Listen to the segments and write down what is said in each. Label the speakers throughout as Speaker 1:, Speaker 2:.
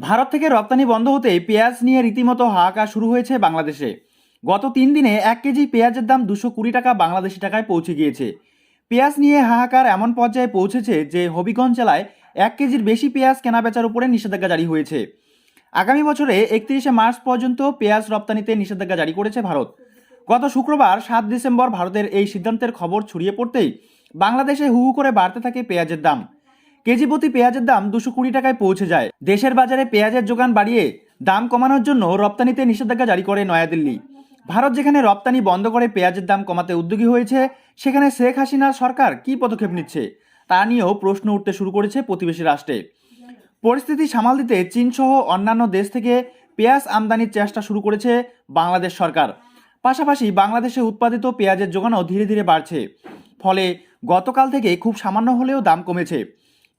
Speaker 1: ভারত থেকে রপ্তানি বন্ধ হতেই পেঁয়াজ নিয়ে রীতিমতো হাহাকার শুরু হয়েছে বাংলাদেশে। গত 3 দিনে 1 কেজি পেঁয়াজের দাম 220 টাকা বাংলাদেশি টাকায় পৌঁছে গিয়েছে। পেঁয়াজ নিয়ে হাহাকার এমন পর্যায়ে পৌঁছেছে যে হবিগঞ্জ জেলায় 1 কেজির বেশি পেঁয়াজ কেনাবেচার উপরে নিষেধাজ্ঞা জারি হয়েছে। আগামী বছরে 31শে মার্চ পর্যন্ত পেঁয়াজ রপ্তানিতে নিষেধাজ্ঞা জারি করেছে ভারত। গত শুক্রবার 7 ডিসেম্বর ভারতের এই সিদ্ধান্তের খবর ছড়িয়ে পড়তেই বাংলাদেশে হু হু করে বাড়তে থাকে পেঁয়াজের দাম। কেজি প্রতি পেঁয়াজের দাম 220 টাকায় পৌঁছে যায়। দেশের বাজারে পেঁয়াজের যোগান বাড়িয়ে দাম কমানোর জন্য রপ্তানিতে নিষেধাজ্ঞা জারি করে নয়াদিল্লি। ভারত যেখানে রপ্তানি বন্ধ করে পেঁয়াজের দাম কমাতে উদ্যোগী হয়েছে, সেখানে শেখ হাসিনার সরকার কী পদক্ষেপ নিচ্ছে তা নিয়েও প্রশ্ন উঠতে শুরু করেছে প্রতিবেশী রাষ্ট্রে। পরিস্থিতি সামাল দিতে চীন সহ অন্যান্য দেশ থেকে পেঁয়াজ আমদানির চেষ্টা শুরু করেছে বাংলাদেশ সরকার। পাশাপাশি বাংলাদেশে উৎপাদিত পেঁয়াজের যোগানও ধীরে ধীরে বাড়ছে। ফলে গতকাল থেকে খুব সামান্য হলেও দাম কমেছে।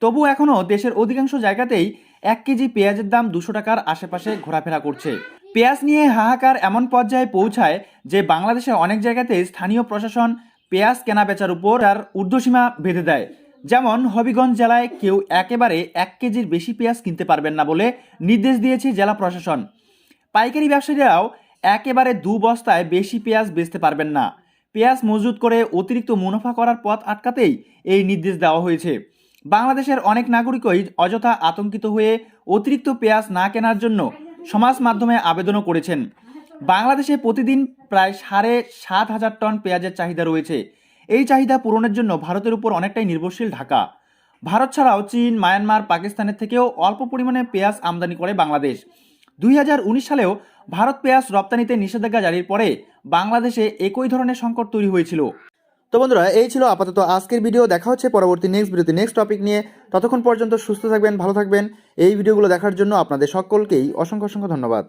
Speaker 1: তবু এখনও দেশের অধিকাংশ জায়গাতেই 1 কেজি পেঁয়াজের দাম 200 টাকার আশেপাশে ঘোরাফেরা করছে। পেঁয়াজ নিয়ে হাহাকার এমন পর্যায়ে পৌঁছায় যে বাংলাদেশে অনেক জায়গাতে স্থানীয় প্রশাসন পেঁয়াজ কেনা বেচার উপর আর ঊর্ধ্বসীমা বেঁধে দেয়। যেমন হবিগঞ্জ জেলায় কেউ একেবারে 1 কেজির বেশি পেঁয়াজ কিনতে পারবেন না বলে নির্দেশ দিয়েছে জেলা প্রশাসন। পাইকারি ব্যবসায়ীরাও একেবারে 2 বস্তায় বেশি পেঁয়াজ বেচতে পারবেন না। পেঁয়াজ মজুত করে অতিরিক্ত মুনাফা করার পথ আটকাতেই এই নির্দেশ দেওয়া হয়েছে। বাংলাদেশের অনেক নাগরিকই অযথা আতঙ্কিত হয়ে অতিরিক্ত পেঁয়াজ না কেনার জন্য সমাজ মাধ্যমে আবেদনও করেছেন। বাংলাদেশে প্রতিদিন প্রায় 7,500 টন পেঁয়াজের চাহিদা রয়েছে। এই চাহিদা পূরণের জন্য ভারতের উপর অনেকটাই নির্ভরশীল ঢাকা। ভারত ছাড়াও চীন, মায়ানমার, পাকিস্তানের থেকেও অল্প পরিমাণে পেঁয়াজ আমদানি করে বাংলাদেশ। 2019 সালেও ভারত পেঁয়াজ রপ্তানিতে নিষেধাজ্ঞা জারির পরে বাংলাদেশে একই ধরনের সংকট তৈরি হয়েছিল। তো বন্ধুরা, এই ছিল আপাতত আজকের ভিডিও। দেখা হচ্ছে পরবর্তী নেক্সট ভিডিওতে নেক্সট টপিক নিয়ে। ততক্ষণ পর্যন্ত সুস্থ থাকবেন, ভালো থাকবেন। এই ভিডিওগুলো দেখার জন্য আপনাদের সকলকেই অসংখ্য অসংখ্য ধন্যবাদ।